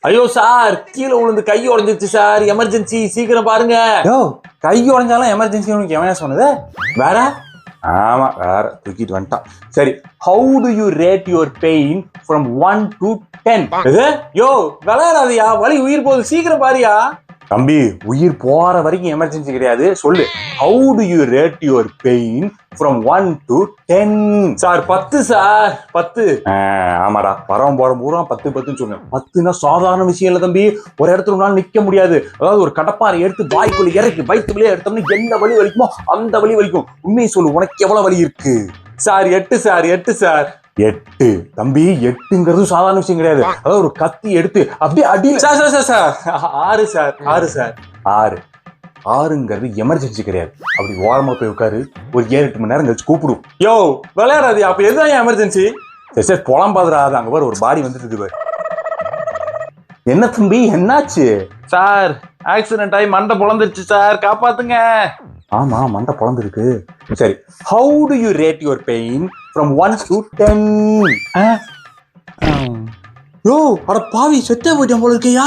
ஐயோ சார், கீழே விழுந்து கை உடைஞ்சிருச்சு சார், எமர்ஜென்சி, சீக்கிரம் பாருங்க. யோ, கை உடைஞ்சாலும் எமர்ஜென்சி உனக்கு எவனே சொன்னது? வேற? ஆமா, வேற தூக்கிட்டு வந்துட்டான். சரி, how do you rate your pain from 1 to 10? யோ, விளையாடாதயா, வலி உயிர் போகுது, சீக்கிரம் பாரியா. தம்பி, உயிர் போற வரைக்கும் எமர்ஜென்சி கிடையாது, சொல்லு. How do you rate your pain from 1 to 10? Sir 10 sir, 10. ஆமாடா, வரவன் போற பூரா 10 சொன்னேன். 10னா சாதாரண விஷயம் இல்ல தம்பி. ஒரு இடத்துல ஒரு நாள் நிக்க முடியாது. அதாவது ஒரு கடப்பாரை எடுத்து வாய்க்குள்ள இறக்கி வயிற்றுக்குள்ளே எடுத்தோம்னா என்ன வலி வலிக்குமோ அந்த வலி வலிக்கும். உண்மையை சொல்லு, உனக்கு எவ்வளவு வலி இருக்கு? Sir 8 sir, 8 sir. 8 தம்பி, 8ங்கிறது சாதாரண விஷயம் கிடையாது. அதாவது ஒரு கத்தி எடுத்து அப்படியே அடி. Sir sir sir sir 6 sir, 6 sir. 6ங்கிறது எமர்ஜென்சி கிடையாது. அப்படி ஓரமா போய் உட்காரு, ஒரு 7-8 மணி நேரம் கழிச்சு கூப்பிடும். யோ, விளையாடாது, அப்ப எதுதான் எமர்ஜென்சி? சரி புலம்பாதுராது, அங்க பாரு ஒரு பாடி வந்துட்டு இருக்கு பாரு. என்ன தம்பி, என்னாச்சு? சார், ஆக்சிடென்ட் ஆகி மண்டை பொளந்துருச்சு சார், காப்பாத்துங்க. ஆமா, மண்டை பொளந்துருக்கு. சரி, how do you rate your pain from 1 to 10? யோ, அட பாவி, செத்தே போயிட்டேன் போல இருக்கையா?